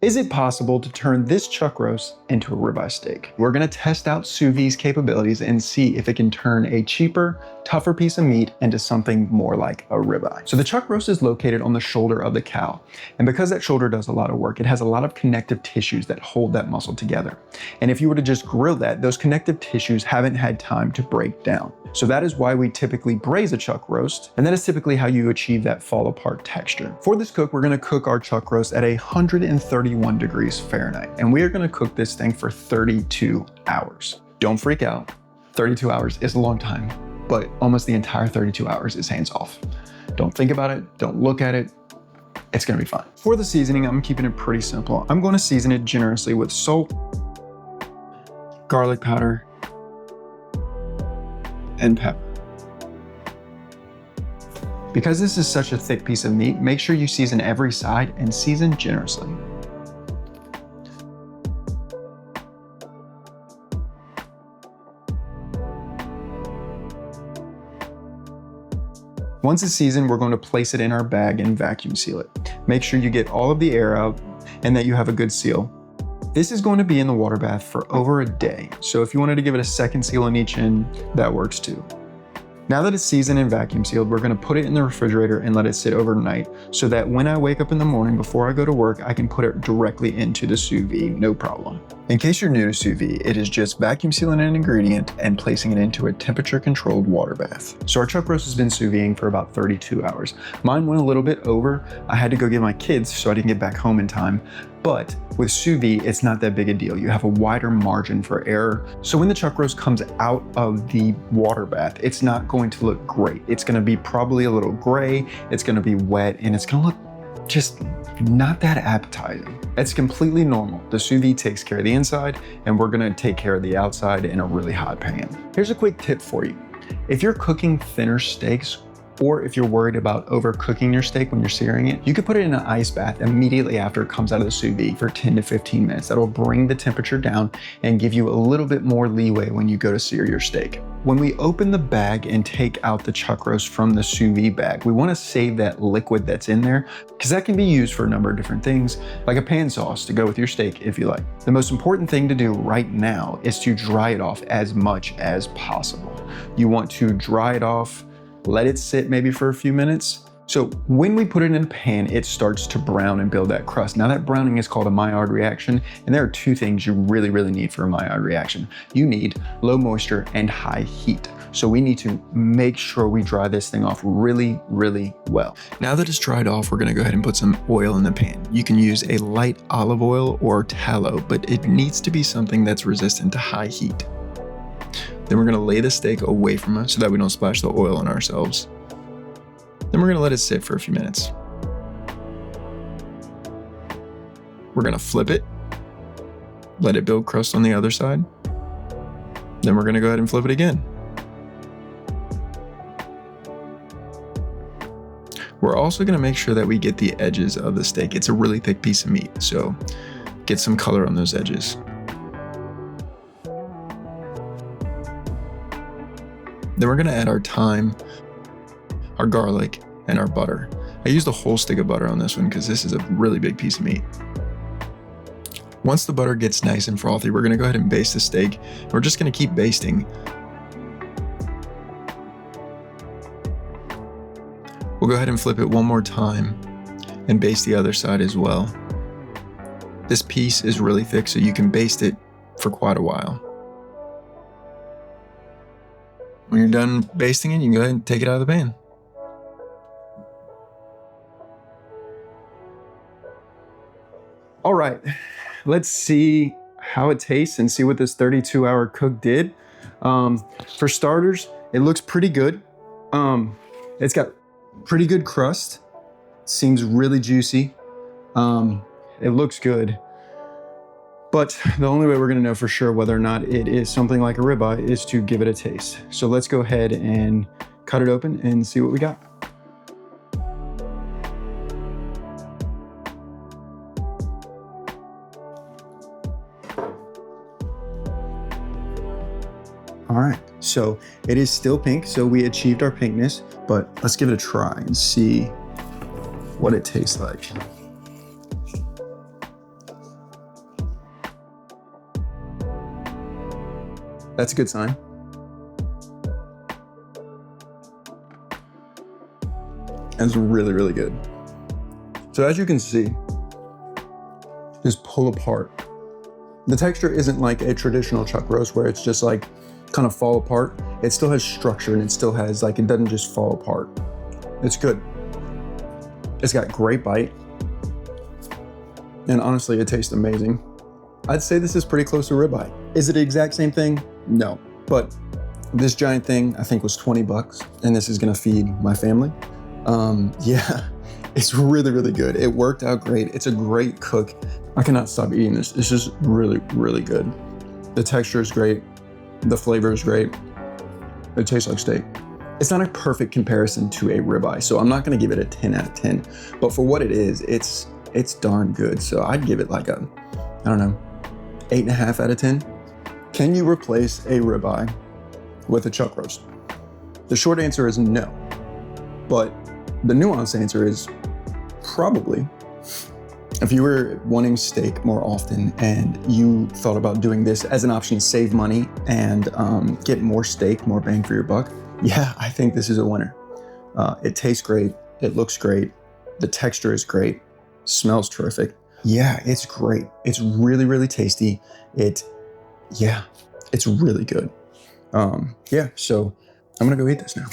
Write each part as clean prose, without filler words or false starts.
Is it possible to turn this chuck roast into a ribeye steak? We're gonna test out Sous Vide's capabilities and see if it can turn a cheaper, tougher piece of meat into something more like a ribeye. So the chuck roast is located on the shoulder of the cow. And because that shoulder does a lot of work, it has a lot of connective tissues that hold that muscle together. And if you were to just grill that, those connective tissues haven't had time to break down. So that is why we typically braise a chuck roast, and that is typically how you achieve that fall apart texture. For this cook, we're gonna cook our chuck roast at 131 degrees Fahrenheit, and we are gonna cook this thing for 32 hours. Don't freak out, 32 hours is a long time, but almost the entire 32 hours is hands off. Don't think about it, don't look at it, it's gonna be fine. For the seasoning, I'm keeping it pretty simple. I'm gonna season it generously with salt, garlic powder, and pepper. Because this is such a thick piece of meat, make sure you season every side and season generously. Once it's seasoned, we're going to place it in our bag and vacuum seal it. Make sure you get all of the air out and that you have a good seal. This is going to be in the water bath for over a day, so if you wanted to give it a second seal on each end, that works too. Now that it's seasoned and vacuum sealed, we're gonna put it in the refrigerator and let it sit overnight so that when I wake up in the morning before I go to work, I can put it directly into the sous vide, no problem. In case you're new to sous vide, it is just vacuum sealing an ingredient and placing it into a temperature controlled water bath. So our chuck roast has been sous videing for about 32 hours. Mine went a little bit over. I had to go get my kids so I didn't get back home in time. But with sous vide, it's not that big a deal. You have a wider margin for error. So when the chuck roast comes out of the water bath, it's not going to look great. It's gonna be probably a little gray, it's gonna be wet, and it's gonna look just not that appetizing. It's completely normal. The sous vide takes care of the inside, and we're gonna take care of the outside in a really hot pan. Here's a quick tip for you. If you're cooking thinner steaks, or if you're worried about overcooking your steak when you're searing it, you could put it in an ice bath immediately after it comes out of the sous vide for 10 to 15 minutes. That'll bring the temperature down and give you a little bit more leeway when you go to sear your steak. When we open the bag and take out the chuck roast from the sous vide bag, we wanna save that liquid that's in there because that can be used for a number of different things, like a pan sauce to go with your steak if you like. The most important thing to do right now is to dry it off as much as possible. You want to dry it off, let it sit maybe for a few minutes. So when we put it in a pan, it starts to brown and build that crust. Now that browning is called a Maillard reaction, and there are two things you really need for a Maillard reaction. You need low moisture and high heat. So we need to make sure we dry this thing off really well. Now that it's dried off, we're gonna go ahead and put some oil in the pan. You can use a light olive oil or tallow, but it needs to be something that's resistant to high heat. Then we're gonna lay the steak away from us so that we don't splash the oil on ourselves. Then we're gonna let it sit for a few minutes. We're gonna flip it, let it build crust on the other side. Then we're gonna go ahead and flip it again. We're also gonna make sure that we get the edges of the steak. It's a really thick piece of meat, so get some color on those edges. Then we're gonna add our thyme, our garlic, and our butter. I used a whole stick of butter on this one because this is a really big piece of meat. Once the butter gets nice and frothy, we're gonna go ahead and baste the steak. We're just gonna keep basting. We'll go ahead and flip it one more time and baste the other side as well. This piece is really thick, so you can baste it for quite a while. When you're done basting it, you can go ahead and take it out of the pan. All right, let's see how it tastes and see what this 32-hour cook did. For starters, it looks pretty good. It's got pretty good crust. Seems really juicy. It looks good. But the only way we're gonna know for sure whether or not it is something like a ribeye is to give it a taste. So let's go ahead and cut it open and see what we got. All right, so it is still pink, so we achieved our pinkness, but let's give it a try and see what it tastes like. That's a good sign. That's really, really good. So as you can see, just pull apart. The texture isn't like a traditional chuck roast where it's just like kind of fall apart. It still has structure and it still has like, it doesn't just fall apart. It's good. It's got great bite. And honestly, it tastes amazing. I'd say this is pretty close to ribeye. Is it the exact same thing? No, but this giant thing I think was 20 bucks and this is gonna feed my family. Yeah, it's really, really good. It worked out great. It's a great cook. I cannot stop eating this. It's just really, really good. The texture is great. The flavor is great. It tastes like steak. It's not a perfect comparison to a ribeye, so I'm not gonna give it a 10 out of 10, but for what it is, it's darn good. So I'd give it like a, I don't know, 8.5 out of 10. Can you replace a ribeye with a chuck roast? The short answer is no, but the nuanced answer is probably. If you were wanting steak more often and you thought about doing this as an option to save money and get more steak, more bang for your buck, yeah, I think this is a winner. It tastes great. It looks great. The texture is great. Smells terrific. Yeah, it's great. It's really, really tasty. It's really good. Yeah, so I'm gonna go eat this now.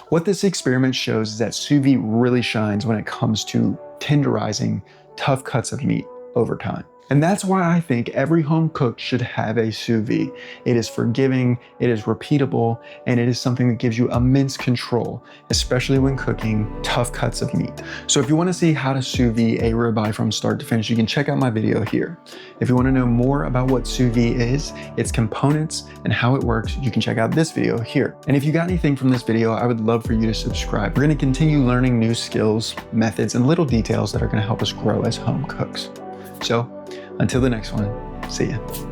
What this experiment shows is that sous vide really shines when it comes to tenderizing tough cuts of meat over time. And that's why I think every home cook should have a sous vide. It is forgiving, it is repeatable, and it is something that gives you immense control, especially when cooking tough cuts of meat. So if you want to see how to sous vide a ribeye from start to finish, you can check out my video here. If you want to know more about what sous vide is, its components, and how it works, you can check out this video here. And if you got anything from this video, I would love for you to subscribe. We're going to continue learning new skills, methods, and little details that are going to help us grow as home cooks. So until the next one, see ya.